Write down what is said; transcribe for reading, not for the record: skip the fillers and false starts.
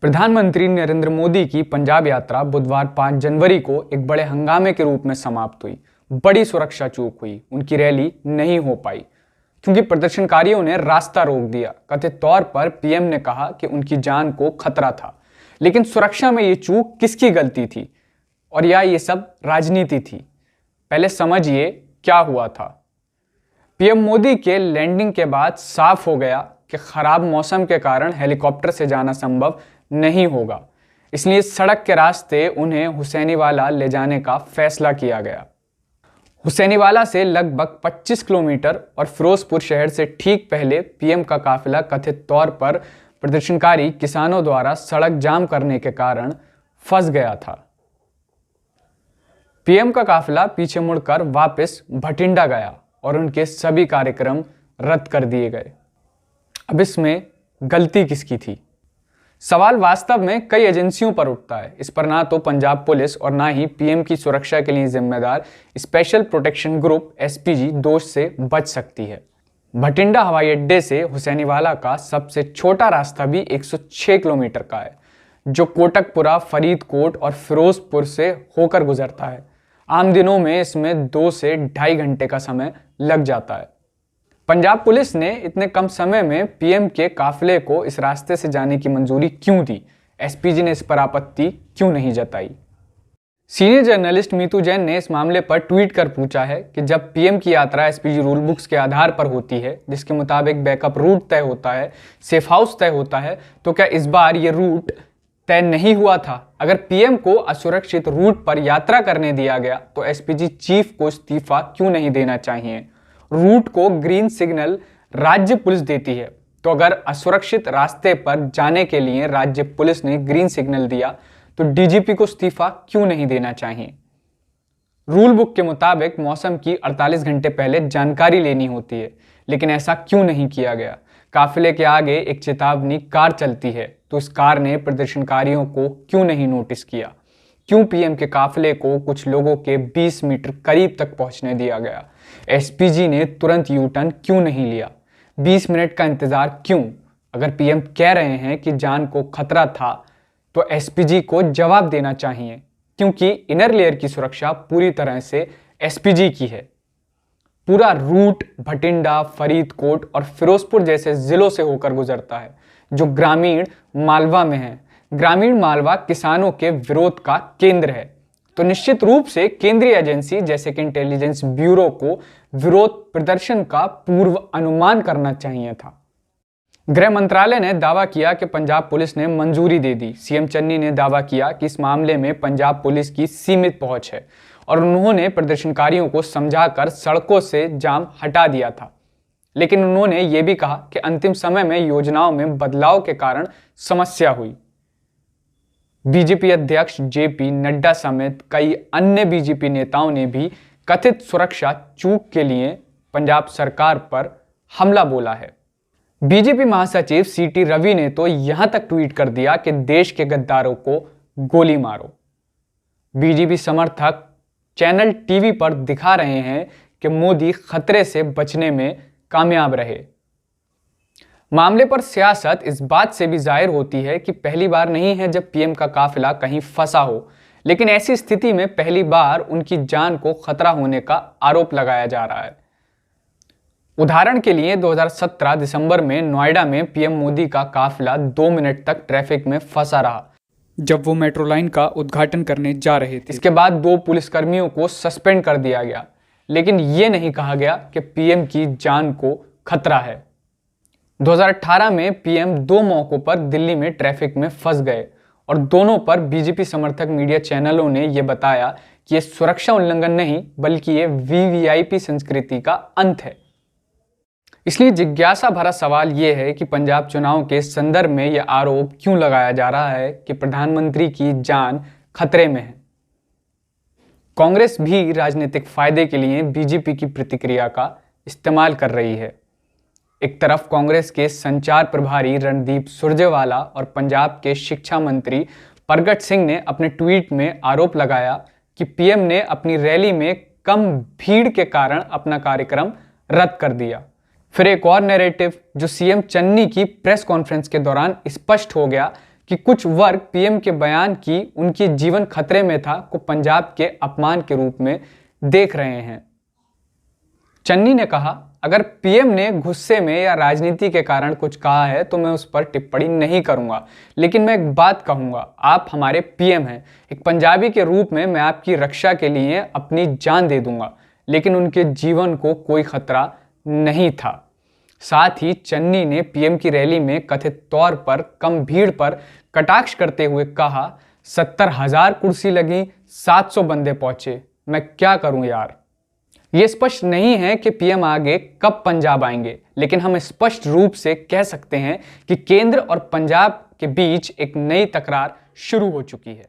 प्रधानमंत्री नरेंद्र मोदी की पंजाब यात्रा बुधवार 5 जनवरी को एक बड़े हंगामे के रूप में समाप्त हुई। बड़ी सुरक्षा चूक हुई, उनकी रैली नहीं हो पाई क्योंकि प्रदर्शनकारियों ने रास्ता रोक दिया। कथित तौर पर पीएम ने कहा कि उनकी जान को खतरा था, लेकिन सुरक्षा में ये चूक किसकी गलती थी और या ये सब राजनीति थी? पहले समझिए क्या हुआ था। पीएम मोदी के लैंडिंग के बाद साफ हो गया कि खराब मौसम के कारण हेलीकॉप्टर से जाना संभव नहीं होगा, इसलिए सड़क के रास्ते उन्हें हुसैनीवाला ले जाने का फैसला किया गया। हुसैनीवाला से लगभग 25 किलोमीटर और फिरोजपुर शहर से ठीक पहले पीएम का काफिला कथित तौर पर प्रदर्शनकारी किसानों द्वारा सड़क जाम करने के कारण फंस गया था। पीएम का काफिला पीछे मुड़कर वापस भटिंडा गया और उनके सभी कार्यक्रम रद्द कर दिए गए। अब इसमें गलती किसकी थी? सवाल वास्तव में कई एजेंसियों पर उठता है। इस पर ना तो पंजाब पुलिस और ना ही पीएम की सुरक्षा के लिए जिम्मेदार स्पेशल प्रोटेक्शन ग्रुप एसपीजी दोष से बच सकती है। भटिंडा हवाई अड्डे से हुसैनीवाला का सबसे छोटा रास्ता भी 106 किलोमीटर का है, जो कोटकपुरा, फरीदकोट और फिरोजपुर से होकर गुजरता है। आम दिनों में इसमें 2 से ढाई घंटे का समय लग जाता है। पंजाब पुलिस ने इतने कम समय में पीएम के काफिले को इस रास्ते से जाने की मंजूरी क्यों दी? एसपीजी ने इस पर आपत्ति क्यों नहीं जताई? सीनियर जर्नलिस्ट मीतू जैन ने इस मामले पर ट्वीट कर पूछा है कि जब पीएम की यात्रा एसपीजी रूल बुक्स के आधार पर होती है, जिसके मुताबिक बैकअप रूट तय होता है, सेफ हाउस तय होता है, तो क्या इस बार ये रूट तय नहीं हुआ था? अगर पीएम को असुरक्षित रूट पर यात्रा करने दिया गया तो एसपीजी चीफ को इस्तीफा क्यों नहीं देना चाहिए? रूट को ग्रीन सिग्नल राज्य पुलिस देती है, तो अगर असुरक्षित रास्ते पर जाने के लिए राज्य पुलिस ने ग्रीन सिग्नल दिया तो डीजीपी को इस्तीफा क्यों नहीं देना चाहिए? रूल बुक के मुताबिक मौसम की 48 घंटे पहले जानकारी लेनी होती है, लेकिन ऐसा क्यों नहीं किया गया? काफिले के आगे एक चेतावनी कार चलती है, तो इस कार ने प्रदर्शनकारियों को क्यों नहीं नोटिस किया? क्यों पीएम के काफिले को कुछ लोगों के 20 मीटर करीब तक पहुंचने दिया गया? एसपीजी ने तुरंत यू टर्न क्यों नहीं लिया? 20 मिनट का इंतजार क्यों? अगर पीएम कह रहे हैं कि जान को खतरा था तो एसपीजी को जवाब देना चाहिए, क्योंकि इनर लेयर की सुरक्षा पूरी तरह से एसपीजी की है। पूरा रूट भटिंडा, फरीदकोट और फिरोजपुर जैसे जिलों से होकर गुजरता है, जो ग्रामीण मालवा में है। ग्रामीण मालवा किसानों के विरोध का केंद्र है, तो निश्चित रूप से केंद्रीय एजेंसी जैसे कि इंटेलिजेंस ब्यूरो को विरोध प्रदर्शन का पूर्व अनुमान करना चाहिए था। गृह मंत्रालय ने दावा किया कि पंजाब पुलिस ने मंजूरी दे दी। सीएम चन्नी ने दावा किया कि इस मामले में पंजाब पुलिस की सीमित पहुंच है और उन्होंने प्रदर्शनकारियों को समझाकर सड़कों से जाम हटा दिया था। लेकिन उन्होंने ये भी कहा कि अंतिम समय में योजनाओं में बदलाव के कारण समस्या हुई। बीजेपी अध्यक्ष जेपी नड्डा समेत कई अन्य बीजेपी नेताओं ने भी कथित सुरक्षा चूक के लिए पंजाब सरकार पर हमला बोला है। बीजेपी महासचिव सीटी रवि ने तो यहां तक ट्वीट कर दिया कि देश के गद्दारों को गोली मारो। बीजेपी समर्थक चैनल टीवी पर दिखा रहे हैं कि मोदी खतरे से बचने में कामयाब रहे। मामले पर सियासत इस बात से भी जाहिर होती है कि पहली बार नहीं है जब पीएम का काफिला कहीं फंसा हो, लेकिन ऐसी स्थिति में पहली बार उनकी जान को खतरा होने का आरोप लगाया जा रहा है। उदाहरण के लिए 2017 दिसंबर में नोएडा में पीएम मोदी का काफिला 2 मिनट तक ट्रैफिक में फंसा रहा जब वो मेट्रो लाइन का उद्घाटन करने जा रहे थे। इसके बाद 2 पुलिसकर्मियों को सस्पेंड कर दिया गया, लेकिन ये नहीं कहा गया कि पीएम की जान को खतरा है। 2018 में पीएम 2 मौकों पर दिल्ली में ट्रैफिक में फंस गए और दोनों पर बीजेपी समर्थक मीडिया चैनलों ने यह बताया कि यह सुरक्षा उल्लंघन नहीं बल्कि ये वीवीआईपी संस्कृति का अंत है। इसलिए जिज्ञासा भरा सवाल यह है कि पंजाब चुनाव के संदर्भ में यह आरोप क्यों लगाया जा रहा है कि प्रधानमंत्री की जान खतरे में है। कांग्रेस भी राजनीतिक फायदे के लिए बीजेपी की प्रतिक्रिया का इस्तेमाल कर रही है। एक तरफ कांग्रेस के संचार प्रभारी रणदीप सुरजेवाला और पंजाब के शिक्षा मंत्री प्रगट सिंह ने अपने ट्वीट में आरोप लगाया कि पीएम ने अपनी रैली में कम भीड़ के कारण अपना कार्यक्रम रद्द कर दिया। फिर एक और नैरेटिव जो सीएम चन्नी की प्रेस कॉन्फ्रेंस के दौरान स्पष्ट हो गया कि कुछ वर्ग पीएम के बयान की उनकी जीवन खतरे में था को पंजाब के अपमान के रूप में देख रहे हैं। चन्नी ने कहा, अगर पीएम ने गुस्से में या राजनीति के कारण कुछ कहा है तो मैं उस पर टिप्पणी नहीं करूंगा, लेकिन मैं एक बात कहूंगा, आप हमारे पीएम हैं। एक पंजाबी के रूप में मैं आपकी रक्षा के लिए अपनी जान दे दूंगा, लेकिन उनके जीवन को कोई खतरा नहीं था। साथ ही चन्नी ने पीएम की रैली में कथित तौर पर कम भीड़ पर कटाक्ष करते हुए कहा, 70,000 कुर्सी लगी, 700 बंदे पहुंचे, मैं क्या करूं यार। ये स्पष्ट नहीं है कि पीएम आगे कब पंजाब आएंगे, लेकिन हम स्पष्ट रूप से कह सकते हैं कि केंद्र और पंजाब के बीच एक नई तकरार शुरू हो चुकी है।